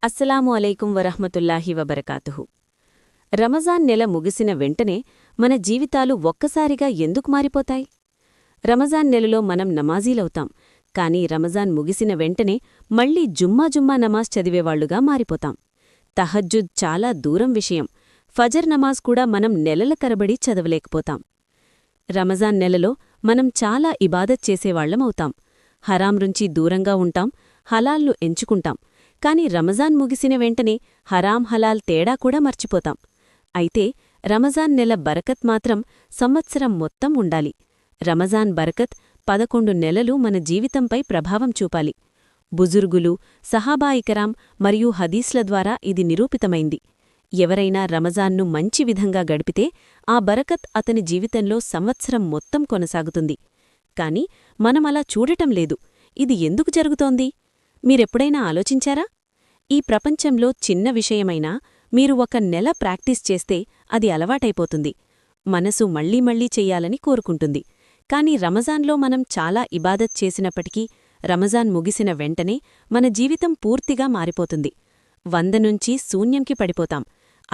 అస్సలాము అలైకుం వరహ్మతుల్లాహి వబరకాతుహు. రమజాన్ నెల ముగిసిన వెంటనే మన జీవితాలు ఒక్కసారిగా ఎందుకు మారిపోతాయి? రమజాన్ నెలలో మనం నమాజీలవుతాం, కాని రమజాన్ ముగిసిన వెంటనే మళ్లీ జుమ్మా నమాజ్ చదివేవాళ్లుగా మారిపోతాం. తహజ్జుద్ చాలా దూరం విషయం. ఫజర్ నమాజ్ కూడా మనం నెలల తరబడి చదవలేకపోతాం. రమజాన్ నెలలో మనం చాలా ఇబాదత్ చేసేవాళ్లమవుతాం. హరాం నుంచి దూరంగా ఉంటాం, హలాల్ను ఎంచుకుంటాం. కాని రమజాన్ ముగిసిన వెంటనే హరాం హలాల్ తేడా కూడా మర్చిపోతాం. అయితే రమజాన్ నెల బరకత్ మాత్రం సంవత్సరం మొత్తం ఉండాలి. రమజాన్ బరకత్ 11 నెలలు మన జీవితంపై ప్రభావం చూపాలి. బుజుర్గులు, సహాబాయికరాం మరియు హదీస్ల ద్వారా ఇది నిరూపితమైంది. ఎవరైనా రమజాన్ను మంచి విధంగా గడిపితే ఆ బరకత్ అతని జీవితంలో సంవత్సరం మొత్తం కొనసాగుతుంది. కాని మనమలా చూడటం లేదు. ఇది ఎందుకు జరుగుతోంది? మీరెప్పుడైనా ఆలోచించారా? ఈ ప్రపంచంలో చిన్న విషయమైనా మీరు ఒక నెల ప్రాక్టీస్ చేస్తే అది అలవాటైపోతుంది. మనసు మళ్లీ చెయ్యాలని కోరుకుంటుంది. కాని రమజాన్లో మనం చాలా ఇబాదత్ చేసినప్పటికీ రమజాన్ ముగిసిన వెంటనే మన జీవితం పూర్తిగా మారిపోతుంది. 100 నుంచి శూన్యంకి పడిపోతాం.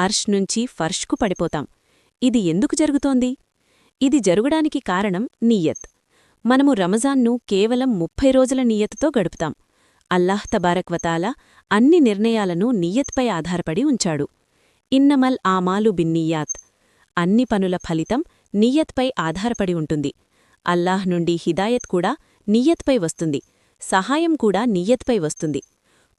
అర్ష్ నుంచి ఫర్ష్కు పడిపోతాం. ఇది ఎందుకు జరుగుతోంది? ఇది జరగడానికి కారణం నియ్యత్. మనము రమజాన్ను కేవలం 30 రోజుల నియ్యత్తో గడుపుతాం. అల్లాహ్ తబారక్ వతాలా అన్ని నిర్ణయాలను నియ్యత్పై ఆధారపడి ఉంచాడు. ఇన్నమల్ ఆమాలు బిన్నీయాత్. అన్ని పనుల ఫలితం నియ్యత్పై ఆధారపడి ఉంటుంది. అల్లాహ్ నుండి హిదాయత్ కూడా నియ్యత్పై వస్తుంది. సహాయం కూడా నియ్యత్పై వస్తుంది.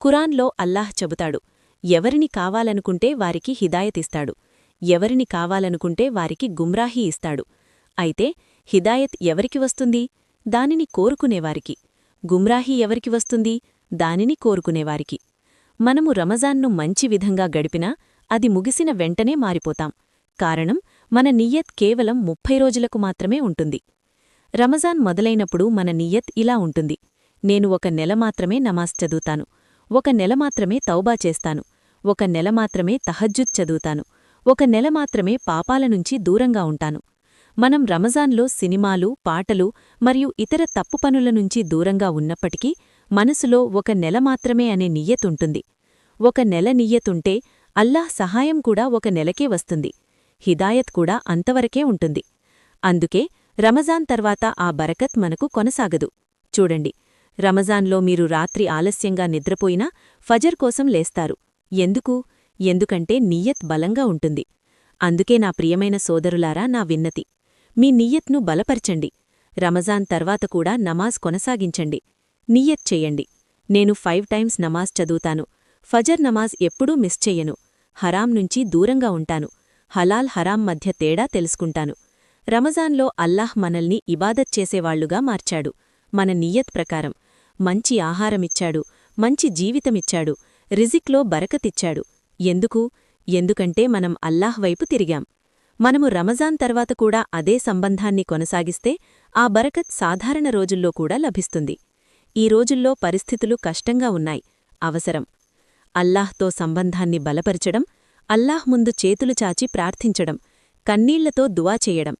ఖురాన్లో అల్లాహ్ చెబుతాడు, ఎవరిని కావాలనుకుంటే వారికి హిదాయతిస్తాడు, ఎవరిని కావాలనుకుంటే వారికి గుమ్రాహీ ఇస్తాడు. అయితే హిదాయత్ ఎవరికి వస్తుంది? దానిని కోరుకునేవారికి. గుమ్రాహీ ఎవరికి వస్తుంది? దానిని కోరుకునేవారికి. మనము రమజాన్ను మంచి విధంగా గడిపినా అది ముగిసిన వెంటనే మారిపోతాం. కారణం మన నియ్యత్ కేవలం 30 రోజులకు మాత్రమే ఉంటుంది. రమజాన్ మొదలైనప్పుడు మన నియ్యత్ ఇలా ఉంటుంది: నేను 1 నెల మాత్రమే నమాజ్ చదువుతాను, 1 నెల మాత్రమే తౌబా చేస్తాను, 1 నెల మాత్రమే తహజ్జుద్ చదువుతాను, 1 నెల మాత్రమే పాపాల నుంచి దూరంగా ఉంటాను. మనం రమజాన్లో సినిమాలు, పాటలు మరియు ఇతర తప్పు పనుల నుంచి దూరంగా ఉన్నప్పటికీ మనసులో 1 నెల మాత్రమే అనే నియ్యతుంటుంది. 1 నెల నియ్యతుంటే అల్లాహ్ సహాయం కూడా 1 నెలకే వస్తుంది. హిదాయత్ కూడా అంతవరకే ఉంటుంది. అందుకే రమజాన్ తర్వాత ఆ బరకత్ మనకు కొనసాగదు. చూడండి, రమజాన్లో మీరు రాత్రి ఆలస్యంగా నిద్రపోయినా ఫజర్ కోసం లేస్తారు. ఎందుకు? ఎందుకంటే నియ్యత్ బలంగా ఉంటుంది. అందుకే నా ప్రియమైన సోదరులారా, నా విన్నతి: మీ నియ్యత్ను బలపరచండి. రమజాన్ తర్వాత కూడా నమాజ్ కొనసాగించండి. నియ్యత్ చెయ్యండి, నేను 5 టైమ్స్ నమాజ్ చదువుతాను, ఫజర్ నమాజ్ ఎప్పుడూ మిస్ చెయ్యను, హరాం నుంచి దూరంగా ఉంటాను, హలాల్ హరాం మధ్య తేడా తెలుసుకుంటాను. రమజాన్లో అల్లాహ్ మనల్ని ఇబాదత్ చేసేవాళ్లుగా మార్చాడు. మన నియ్యత్ ప్రకారం మంచి ఆహారమిచ్చాడు, మంచి జీవితమిచ్చాడు, రిజిక్లో బరకతిచ్చాడు. ఎందుకు? ఎందుకంటే మనం అల్లాహ్ వైపు తిరిగాం. మనము రమజాన్ తర్వాత కూడా అదే సంబంధాన్ని కొనసాగిస్తే ఆ బరకత్ సాధారణ రోజుల్లో కూడా లభిస్తుంది. ఈ రోజుల్లో పరిస్థితులు కష్టంగా ఉన్నాయి. అవసరం అల్లాహ్తో సంబంధాన్ని బలపరచడం, అల్లాహ్ ముందు చేతులు చాచి ప్రార్థించడం, కన్నీళ్లతో దువా చెయ్యడం.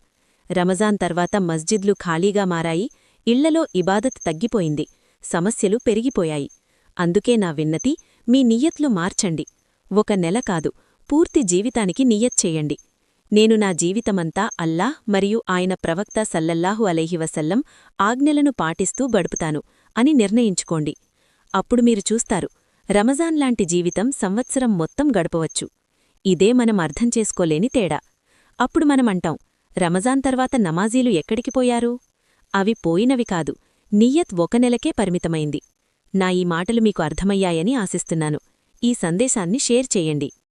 రమజాన్ తర్వాత మస్జిద్లు ఖాళీగా మారాయి, ఇళ్లలో ఇబాదత్ తగ్గిపోయింది, సమస్యలు పెరిగిపోయాయి. అందుకే నా విన్నతి: మీ నియ్యత్లు మార్చండి. 1 నెల కాదు, పూర్తి జీవితానికి నియ్యత్ చెయ్యండి. నేను నా జీవితమంతా అల్లాహ్ మరియు ఆయన ప్రవక్త సల్లల్లాహు అలైహి వసల్లం ఆజ్ఞలను పాటిస్తూ గడుపుతాను అని నిర్ణయించుకోండి. అప్పుడు మీరు చూస్తారు, రమజాన్ లాంటి జీవితం సంవత్సరం మొత్తం గడపవచ్చు. ఇదే మనం అర్థం చేసుకోలేని తేడా. అప్పుడు మనమంటాం, రమజాన్ తర్వాత నమాజీలు ఎక్కడికి పోయారు? అవి పోయినవి కాదు, నియ్యత్ 1 నెలకే పరిమితమైంది. నా ఈ మాటలు మీకు అర్థమయ్యాయని ఆశిస్తున్నాను. ఈ సందేశాన్ని షేర్ చేయండి.